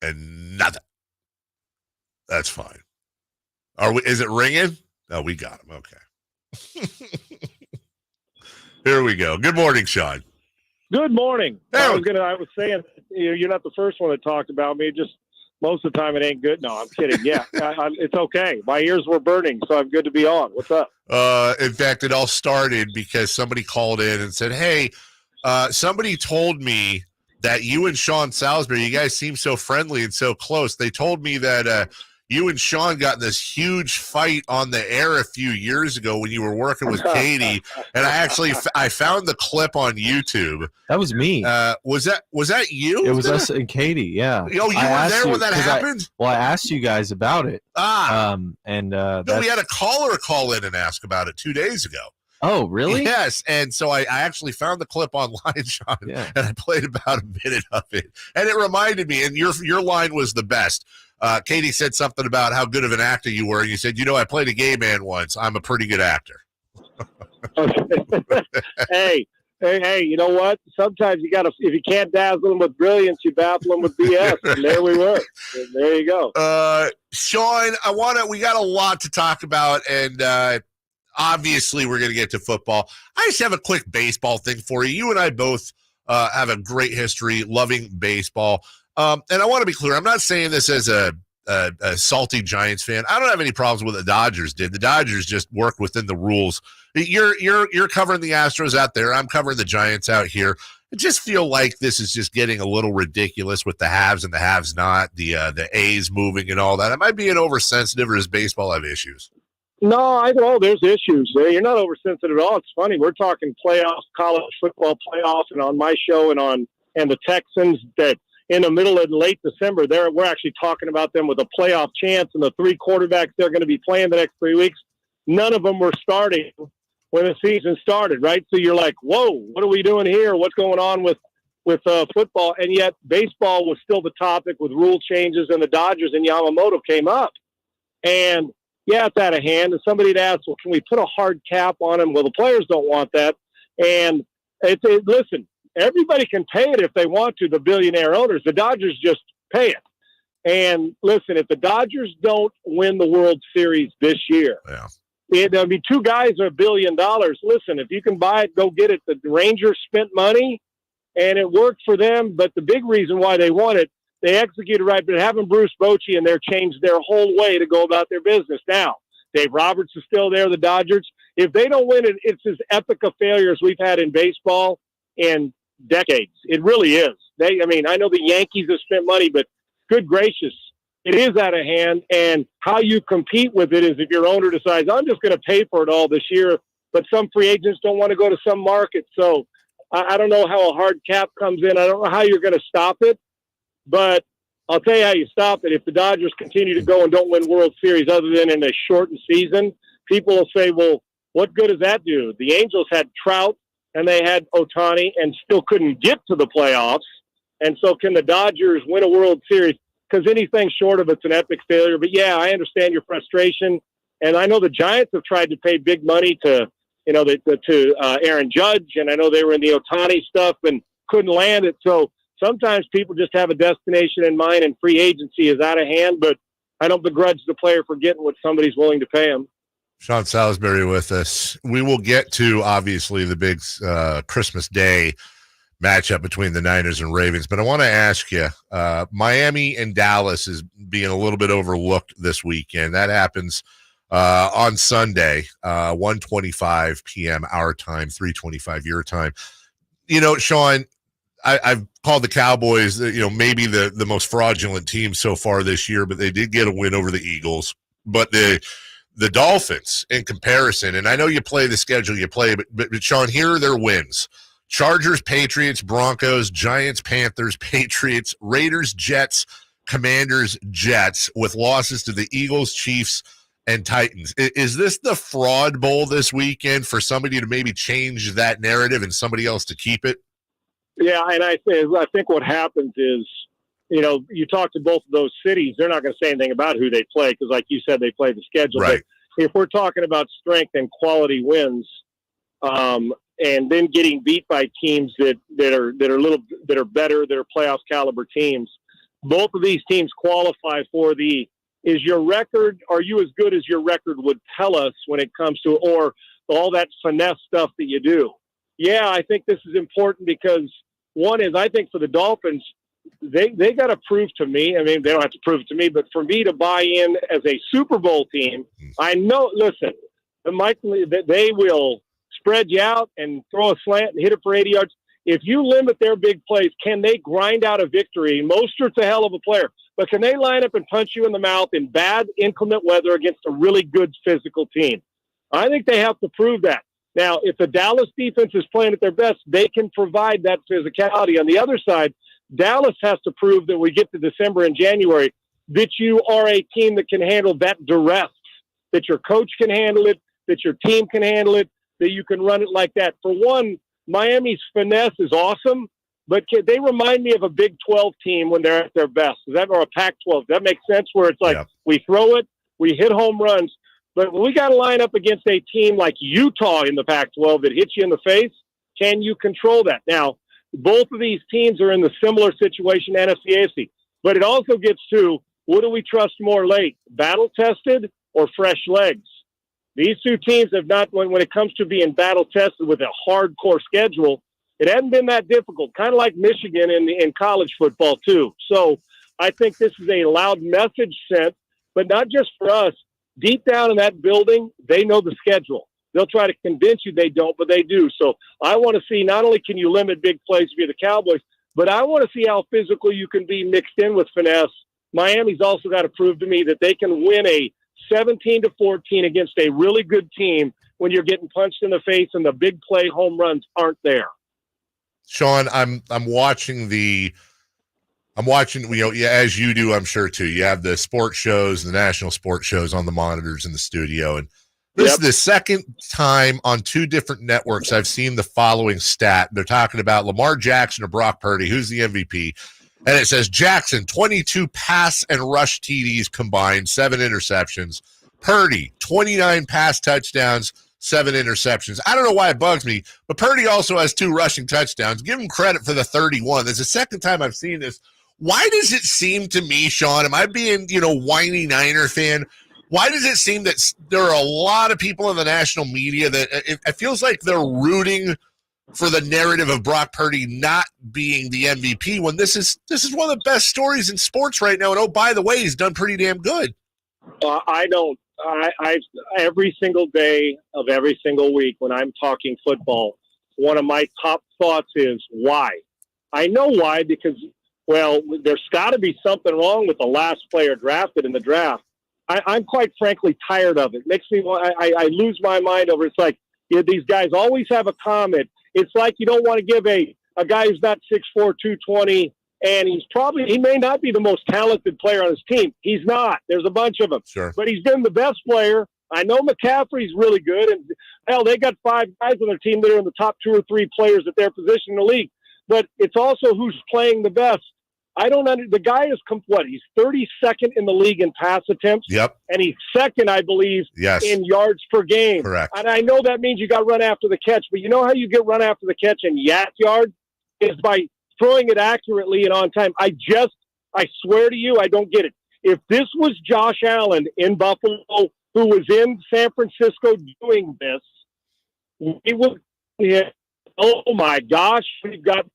and nothing. That's fine. Is it ringing? No, we got him. Okay. Here we go. Good morning, Sean. Good morning. Hey. I was saying, you're not the first one that talked about me. Just most of the time it ain't good. No, I'm kidding. Yeah, it's okay. My ears were burning, so I'm good to be on. What's up? In fact, it all started because somebody called in and said, hey, somebody told me that you and Sean Salisbury, you guys seem so friendly and so close. They told me that you and Sean got in this huge fight on the air a few years ago when you were working with Katie, and I found the clip on YouTube. That was me. Was that you? It was us and Katie. Yeah. Oh, you were there when that happened? I asked you guys about it. No, we had a caller call in and ask about it 2 days ago. Oh, really? Yes, and so I actually found the clip online, Sean, and I played about a minute of it, and it reminded me. And your line was the best. Katie said something about how good of an actor you were, and you said, I played a gay man once. I'm a pretty good actor. Hey, you know what? Sometimes you got to, if you can't dazzle them with brilliance, you baffle them with BS. And there we were. And there you go. Sean, we got a lot to talk about, and obviously we're going to get to football. I just have a quick baseball thing for you. You and I both have a great history loving baseball. And I want to be clear. I'm not saying this as a salty Giants fan. I don't have any problems with what the Dodgers did. The Dodgers just work within the rules. You're covering the Astros out there. I'm covering the Giants out here. I just feel like this is just getting a little ridiculous with the haves and the haves not, the A's moving and all that. Am I being oversensitive, or does baseball have issues? No, I know there's issues. You're not oversensitive at all. It's funny. We're talking playoffs, college football playoffs, and on my show and the Texans that in the middle of late December, we're actually talking about them with a playoff chance and the 3 quarterbacks they're going to be playing the next 3 weeks. None of them were starting when the season started, right? So you're like, whoa, what are we doing here? What's going on with football? And yet baseball was still the topic with rule changes, and the Dodgers and Yamamoto came up. And yeah, it's out of hand. And somebody had asked, well, can we put a hard cap on them? Well, the players don't want that. And listen, everybody can pay it if they want to, the billionaire owners. The Dodgers just pay it. And listen, if the Dodgers don't win the World Series this year, there'll be 2 guys or $1 billion. Listen, if you can buy it, go get it. The Rangers spent money, and it worked for them. But the big reason why they won it, they executed right. But having Bruce Bochy in there changed their whole way to go about their business. Now, Dave Roberts is still there, the Dodgers. If they don't win it, it's as epic a failure as we've had in baseball in decades. It really is. I know the Yankees have spent money, but good gracious, it is out of hand. And how you compete with it is if your owner decides, I'm just going to pay for it all this year, but some free agents don't want to go to some market. So I don't know how a hard cap comes in. I don't know how you're going to stop it, but I'll tell you how you stop it. If the Dodgers continue to go and don't win World Series other than in a shortened season, people will say, well, what good does that do? The Angels had Trout and they had Ohtani and still couldn't get to the playoffs. And so can the Dodgers win a World Series? Because anything short of it's an epic failure. But, yeah, I understand your frustration. And I know the Giants have tried to pay big money to Aaron Judge. And I know they were in the Ohtani stuff and couldn't land it. So sometimes people just have a destination in mind, and free agency is out of hand. But I don't begrudge the player for getting what somebody's willing to pay him. Sean Salisbury with us. We will get to, obviously, the big Christmas Day matchup between the Niners and Ravens. But I want to ask you, Miami and Dallas is being a little bit overlooked this weekend. That happens on Sunday, 1:25 p.m. our time, 3:25 your time. Sean, I've called the Cowboys, maybe the most fraudulent team so far this year, but they did get a win over the Eagles. But the Dolphins, in comparison, and I know you play the schedule you play, but Sean, here are their wins. Chargers, Patriots, Broncos, Giants, Panthers, Patriots, Raiders, Jets, Commanders, Jets, with losses to the Eagles, Chiefs, and Titans. Is this the fraud bowl this weekend for somebody to maybe change that narrative and somebody else to keep it? Yeah, and I think what happens is, you talk to both of those cities, they're not going to say anything about who they play because, like you said, they play the schedule. Right. But if we're talking about strength and quality wins, and then getting beat by teams that are better, that are playoff caliber teams, both of these teams qualify for the, is your record, are you as good as your record would tell us when it comes to, or all that finesse stuff that you do? Yeah, I think this is important because one is, I think for the Dolphins, they got to prove to me, I mean, they don't have to prove it to me, but for me to buy in as a Super Bowl team, I know, listen, they will spread you out and throw a slant and hit it for 80 yards. If you limit their big plays, can they grind out a victory? Mostert's a hell of a player, but can they line up and punch you in the mouth in bad, inclement weather against a really good physical team? I think they have to prove that. Now, if the Dallas defense is playing at their best, they can provide that physicality. On the other side, Dallas has to prove that we get to December and January that you are a team that can handle that duress, that your coach can handle it, that your team can handle it, that you can run it like that. For one, Miami's finesse is awesome, but they remind me of a Big 12 team when they're at their best. Or a Pac-12. That makes sense, where it's like we throw it, we hit home runs, but when we got to line up against a team like Utah in the Pac-12 that hits you in the face, can you control that? Now, both of these teams are in the similar situation, NFC, AFC, but it also gets to, what do we trust more late, battle-tested or fresh legs? These two teams have not, when it comes to being battle-tested with a hardcore schedule, it hasn't been that difficult, kind of like Michigan in college football, too. So I think this is a loud message sent, but not just for us. Deep down in that building, they know the schedule. They'll try to convince you they don't, but they do. So I want to see, not only can you limit big plays via the Cowboys, but I want to see how physical you can be mixed in with finesse. Miami's also got to prove to me that they can win a 17-14 against a really good team when you're getting punched in the face and the big play home runs aren't there. Sean, I'm watching, as you do, I'm sure too. You have the sports shows, the national sports shows on the monitors in the studio. And this is the second time on two different networks I've seen the following stat. They're talking about Lamar Jackson or Brock Purdy, who's the MVP. And it says Jackson, 22 pass and rush TDs combined, 7 interceptions. Purdy, 29 pass touchdowns, 7 interceptions. I don't know why it bugs me, but Purdy also has 2 rushing touchdowns. Give him credit for the 31. There's the second time I've seen this. Why does it seem to me, Sean, am I being, whiny Niner fan? Why does it seem that there are a lot of people in the national media that it feels like they're rooting for the narrative of Brock Purdy not being the MVP when this is one of the best stories in sports right now? And oh, by the way, he's done pretty damn good. I every single day of every single week when I'm talking football, one of my top thoughts is why. I know why, because, well, there's got to be something wrong with the last player drafted in the draft. I'm quite frankly tired of it. Makes me, I lose my mind over it. It's like, these guys always have a comment. It's like you don't want to give a guy who's not 6'4", 220, and he may not be the most talented player on his team. He's not. There's a bunch of them. Sure. But he's been the best player. I know McCaffrey's really good, and hell, they got 5 guys on their team that are in the top 2 or 3 players at their position in the league. But it's also who's playing the best. The guy is, he's 32nd in the league in pass attempts. Yep. And he's second, I believe, in yards per game. Correct. And I know that means you got to run after the catch, but you know how you get run after the catch in yak yards? Is by throwing it accurately and on time. I swear to you, I don't get it. If this was Josh Allen in Buffalo, who was in San Francisco doing this, we would, oh my gosh, we've got,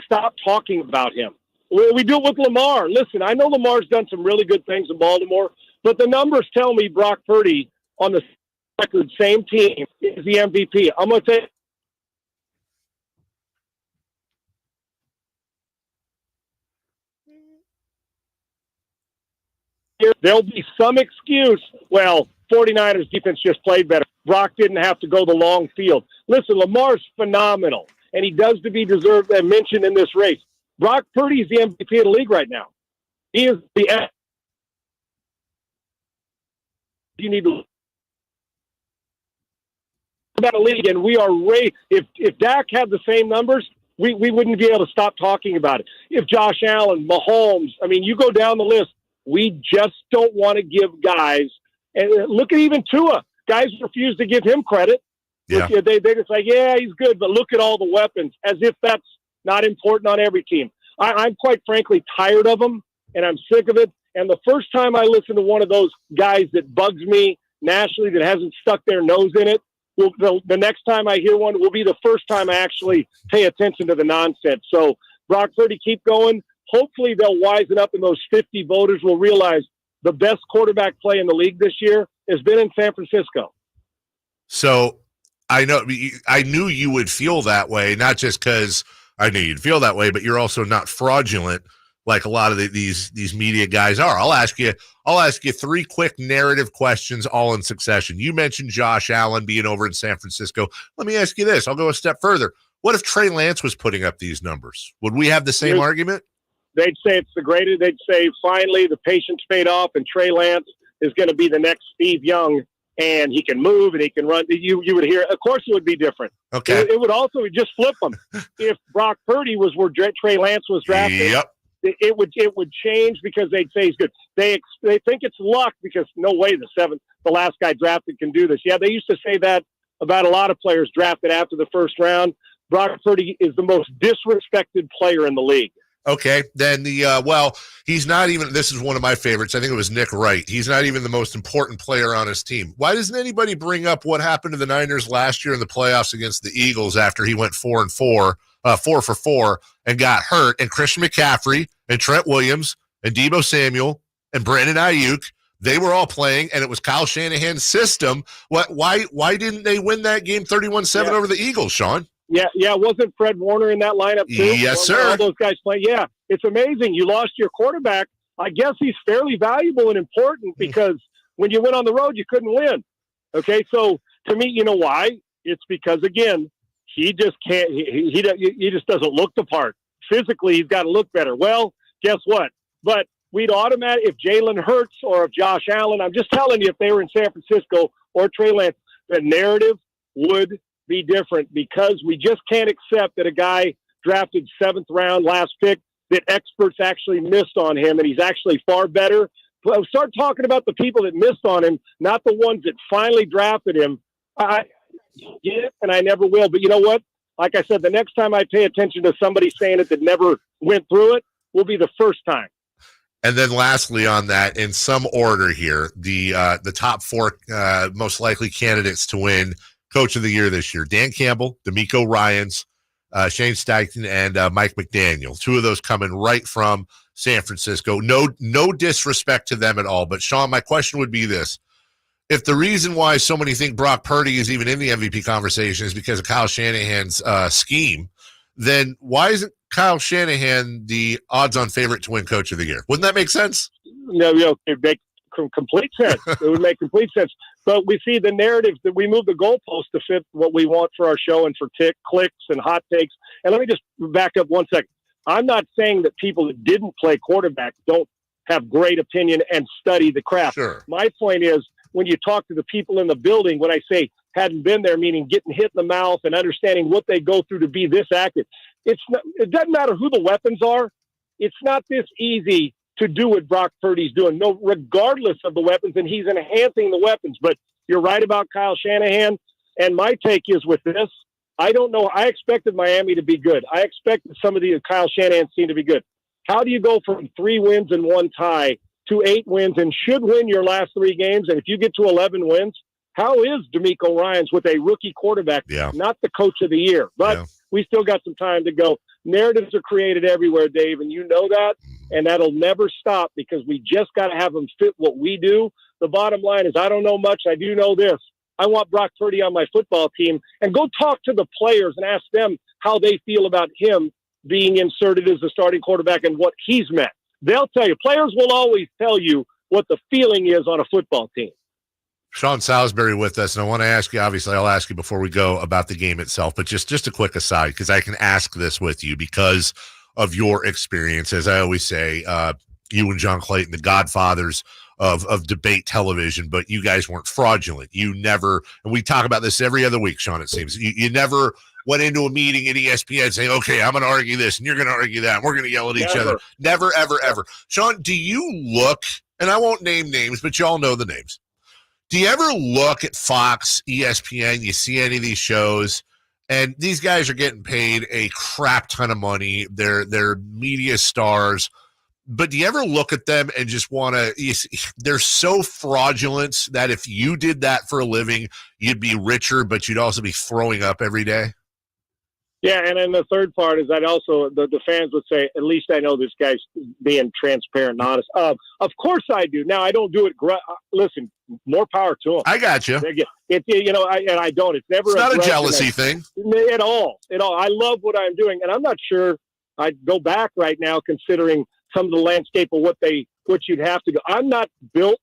stop talking about him. We do it with Lamar. Listen, I know Lamar's done some really good things in Baltimore, but the numbers tell me Brock Purdy on the record, same team, is the MVP. I'm going to say there'll be some excuse. Well, 49ers defense just played better. Brock didn't have to go the long field. Listen, Lamar's phenomenal, and he does to be deserved and mentioned in this race. Brock Purdy is the MVP of the league right now. He is the you need to about a league, and we are if Dak had the same numbers, we wouldn't be able to stop talking about it. If Josh Allen, Mahomes, I mean, you go down the list, we just don't want to give guys, and look at even Tua. Guys refuse to give him credit. Yeah. They just like, yeah, he's good, but look at all the weapons, as if that's not important on every team. I'm quite frankly tired of them, and I'm sick of it. And the first time I listen to one of those guys that bugs me nationally that hasn't stuck their nose in it, the next time I hear one will be the first time I actually pay attention to the nonsense. So, Brock Purdy, keep going. Hopefully they'll wisen up and those 50 voters will realize the best quarterback play in the league this year has been in San Francisco. So I knew you would feel that way, not just because I knew you'd feel that way, but you're also not fraudulent like a lot of these media guys are. I'll ask you 3 quick narrative questions all in succession. You mentioned Josh Allen being over in San Francisco. Let me ask you this. I'll go a step further. What if Trey Lance was putting up these numbers? Would we have the same argument? They'd say it's the greatest. They'd say finally the patience paid off and Trey Lance is going to be the next Steve Young, and he can move and he can run. You would hear, of course it would be different. Okay. It would also just flip them. If Brock Purdy was where Trey Lance was drafted, yep. It would change because they'd say he's good. They think it's luck because no way the last guy drafted can do this. Yeah, they used to say that about a lot of players drafted after the first round. Brock Purdy is the most disrespected player in the league. Okay, then he's not even, this is one of my favorites. I think it was Nick Wright. He's not even the most important player on his team. Why doesn't anybody bring up what happened to the Niners last year in the playoffs against the Eagles after he went 4 for 4 and got hurt, and Christian McCaffrey and Trent Williams and Deebo Samuel and Brandon Ayuk, they were all playing, and it was Kyle Shanahan's system. Why didn't they win that game 31-7 over the Eagles, Sean? Yeah. Wasn't Fred Warner in that lineup too? Yes, sir. All those guys play. Yeah, it's amazing. You lost your quarterback. I guess he's fairly valuable and important because when you went on the road, you couldn't win. Okay, so to me, you know why? It's because, again, he just can't. He just doesn't look the part. Physically, he's got to look better. Well, guess what? But we'd automatically, if Jalen Hurts or if Josh Allen, I'm just telling you, if they were in San Francisco or Trey Lance, the narrative would be different because we just can't accept that a guy drafted 7th round last pick that experts actually missed on him, and he's actually far better. Start talking about the people that missed on him, not the ones that finally drafted him. I get it, and I never will. But you know what? Like I said, the next time I pay attention to somebody saying it that never went through it will be the first time. And then lastly on that, in some order here, the top 4 most likely candidates to win Coach of the Year this year: Dan Campbell, DeMeco Ryans, Shane Steichen, and Mike McDaniel. 2 of those coming right from San Francisco. No disrespect to them at all. But, Sean, my question would be this. If the reason why so many think Brock Purdy is even in the MVP conversation is because of Kyle Shanahan's scheme, then why isn't Kyle Shanahan the odds-on favorite to win Coach of the Year? Wouldn't that make sense? No, it makes complete sense. It would make complete sense. But we see the narrative that we move the goalpost to fit what we want for our show and for clicks and hot takes. And let me just back up 1 second. I'm not saying that people that didn't play quarterback don't have great opinion and study the craft. Sure. My point is, when you talk to the people in the building, when I say hadn't been there, meaning getting hit in the mouth and understanding what they go through to be this active, it doesn't matter who the weapons are. It's not this easy to do what Brock Purdy's doing, no, regardless of the weapons, and he's enhancing the weapons. But you're right about Kyle Shanahan, and my take is with this, I don't know. I expected Miami to be good. I expected some of the Kyle Shanahan team to be good. How do you go from 3 wins and 1 tie to 8 wins and should win your last 3 games? And if you get to 11 wins, how is DeMeco Ryans with a rookie quarterback, not the Coach of the Year? But we still got some time to go. Narratives are created everywhere, Dave, and you know that, and that'll never stop because we just got to have them fit what we do. The bottom line is I don't know much. I do know this. I want Brock Purdy on my football team, and go talk to the players and ask them how they feel about him being inserted as the starting quarterback and what he's meant. They'll tell you. Players will always tell you what the feeling is on a football team. Sean Salisbury with us, and I want to ask you, obviously I'll ask you before we go about the game itself, but just a quick aside, because I can ask this with you because of your experience. As I always say, you and John Clayton, the godfathers of debate television, but you guys weren't fraudulent. You never, and we talk about this every other week, Sean, it seems, you never went into a meeting at ESPN saying, okay, I'm going to argue this, and you're going to argue that, and we're going to yell at each other. Never, ever, ever. Sean, do you look, and I won't name names, but you all know the names. Do you ever look at Fox, ESPN, you see any of these shows, And these guys are getting paid a crap ton of money. They're media stars. But do you ever look at them and just want to – they're so fraudulent that if you did that for a living, you'd be richer, but you'd also be throwing up every day? Yeah, and then the third part is that also the fans would say, at least I know this guy's being transparent and honest. Of course I do. Now, I don't do it. Listen, more power to them. I got you. I don't. It's never. It's not a jealousy thing. At all. I love what I'm doing, and I'm not sure I'd go back right now considering some of the landscape of what you'd have to go. I'm not built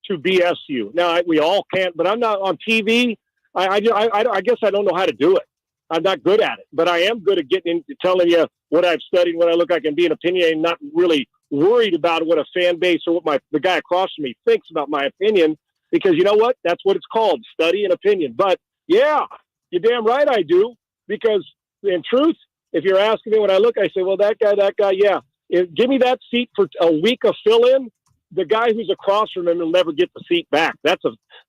to BS you. Now, we all can't, but I'm not on TV. I guess I don't know how to do it. I'm not good at it, but I am good at getting into telling you what I've studied, what I look like, and being opinionated, not really worried about what a fan base or what the guy across from me thinks about my opinion, because you know what? That's what it's called, study and opinion. But yeah, you're damn right I do, because in truth, if you're asking me when I look, I say, well, that guy, yeah. Give me that seat for a week of fill-in. The guy who's across from him will never get the seat back. That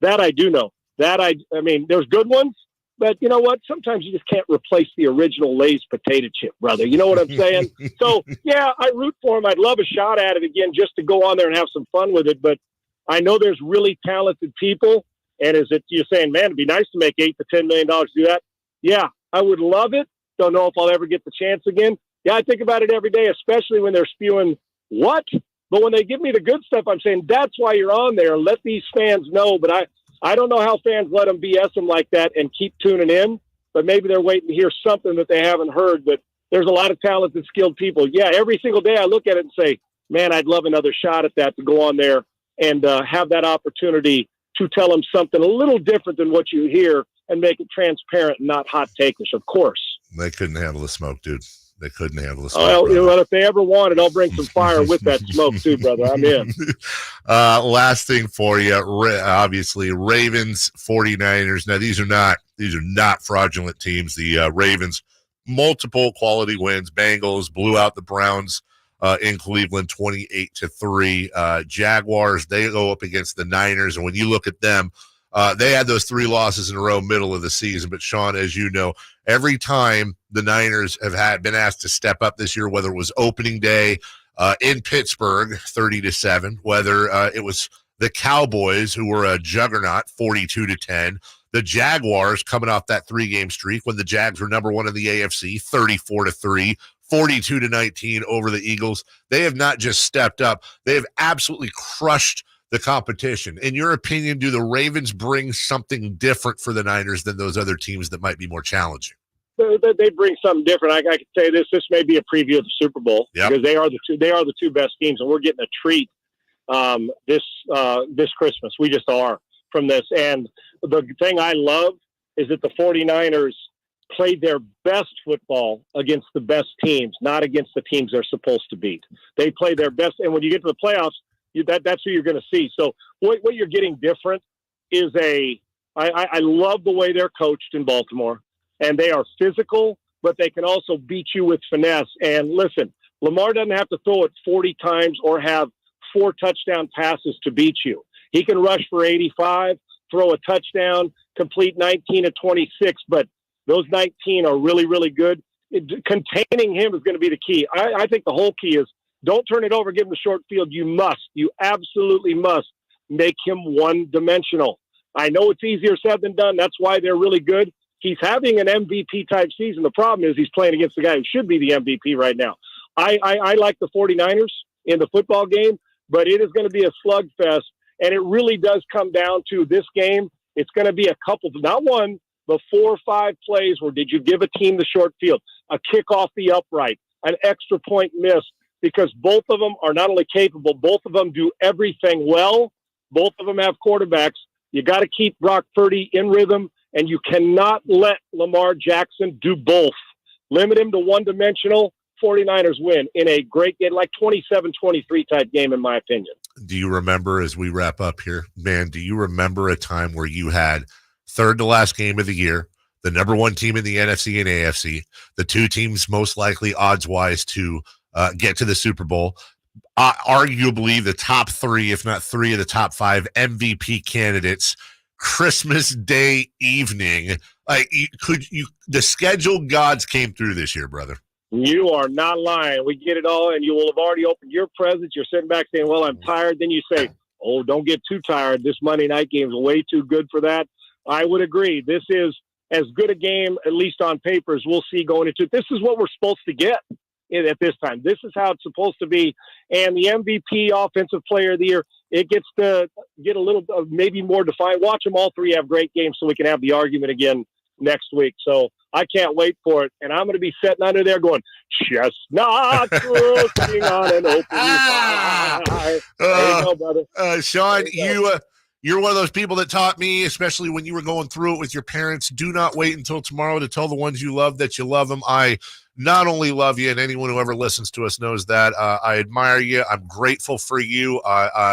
I do know. I mean, there's good ones. But you know what? Sometimes you just can't replace the original Lay's potato chip, brother. You know what I'm saying? So, yeah, I root for him. I'd love a shot at it again just to go on there and have some fun with it. But I know there's really talented people. And you're saying, man, it'd be nice to make $8 to $10 million to do that? Yeah, I would love it. Don't know if I'll ever get the chance again. Yeah, I think about it every day, especially when they're spewing what? But when they give me the good stuff, I'm saying that's why you're on there. Let these fans know. But I don't know how fans let them BS them like that and keep tuning in, but maybe they're waiting to hear something that they haven't heard. But there's a lot of talented, skilled people. Yeah, every single day I look at it and say, man, I'd love another shot at that, to go on there and have that opportunity to tell them something a little different than what you hear and make it transparent and not hot takers, of course. They couldn't handle the smoke, dude. They couldn't handle the smoke. Well, you know what? If they ever want it, I'll bring some fire with that smoke too, brother. I'm in. Last thing for you, obviously, Ravens, 49ers. Now, these are not fraudulent teams. The Ravens, multiple quality wins. Bengals blew out the Browns in Cleveland, 28-3. Jaguars, they go up against the Niners, and when you look at them, they had those 3 losses in a row middle of the season. But, Sean, as you know, every time the Niners have been asked to step up this year, whether it was opening day in Pittsburgh, 30-7, whether it was the Cowboys, who were a juggernaut, 42-10, the Jaguars coming off that 3-game streak when the Jags were number 1 in the AFC, 34-3, 42-19 over the Eagles. They have not just stepped up. They have absolutely crushed the competition. In your opinion, do the Ravens bring something different for the Niners than those other teams that might be more challenging? They bring something different. I can say this may be a preview of the Super Bowl, because they are the two best teams, and we're getting a treat this Christmas. We just are from this. And the thing I love is that the 49ers played their best football against the best teams, not against the teams they're supposed to beat. They play their best, and when you get to the playoffs, that's who you're going to see. So what you're getting different is I love the way they're coached in Baltimore, and they are physical, but they can also beat you with finesse. And listen, Lamar doesn't have to throw it 40 times or have 4 touchdown passes to beat you. He can rush for 85, throw a touchdown, complete 19 of 26, but those 19 are really, really good. Containing him is going to be the key. I think the whole key is don't turn it over, give him the short field. You absolutely must make him one-dimensional. I know it's easier said than done. That's why they're really good. He's having an MVP-type season. The problem is he's playing against the guy who should be the MVP right now. I like the 49ers in the football game, but it is going to be a slugfest, and it really does come down to this game. It's going to be a couple, not one, but 4 or 5 plays where did you give a team the short field, a kick off the upright, an extra point miss, because both of them are not only capable, both of them do everything well. Both of them have quarterbacks. You got to keep Brock Purdy in rhythm, and you cannot let Lamar Jackson do both. Limit him to one-dimensional. 49ers win in a great game, like 27-23 type game, in my opinion. Do you remember, as we wrap up here, man, do you remember a time where you had third to last game of the year, the number 1 team in the NFC and AFC, the 2 teams most likely odds-wise to get to the Super Bowl, arguably the top 3, if not 3 of the top 5 MVP candidates, Christmas Day evening. Like, the schedule gods came through this year, brother. You are not lying. We get it all, and you will have already opened your presents. You're sitting back saying, well, I'm tired. Then you say, oh, don't get too tired. This Monday night game is way too good for that. I would agree. This is as good a game, at least on paper, as we'll see going into it. This is what we're supposed to get at this time. This is how it's supposed to be. And the MVP, Offensive Player of the Year, it gets to get a little maybe more defined. Watch them all three have great games so we can have the argument again next week. So I can't wait for it. And I'm going to be sitting under there going, chestnuts roasting on an open fire. There you go, brother. Sean, you're one of those people that taught me, especially when you were going through it with your parents, do not wait until tomorrow to tell the ones you love that you love them. I not only love you, and anyone who ever listens to us knows that. I admire you. I'm grateful for you.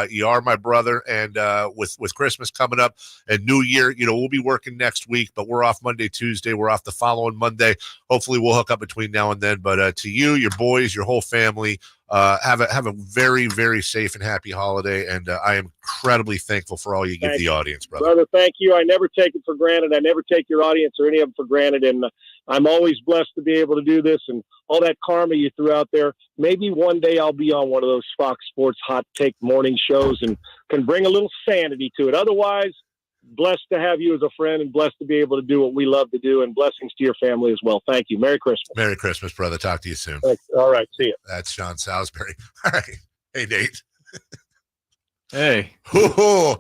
You are my brother, and with Christmas coming up and New Year, we'll be working next week, but we're off Monday, Tuesday. We're off the following Monday. Hopefully we'll hook up between now and then, but to you, your boys, your whole family, have a very, very safe and happy holiday, and I am incredibly thankful for all you give the audience, brother. Brother, thank you. I never take it for granted. I never take your audience or any of them for granted, and I'm always blessed to be able to do this, and all that karma you threw out there. Maybe one day I'll be on one of those Fox Sports hot take morning shows and can bring a little sanity to it. Otherwise, blessed to have you as a friend and blessed to be able to do what we love to do, and blessings to your family as well. Thank you. Merry Christmas. Merry Christmas, brother. Talk to you soon. Thanks. All right. See you. That's Sean Salisbury. All right. Hey, Nate. Hey. Hoo-hoo.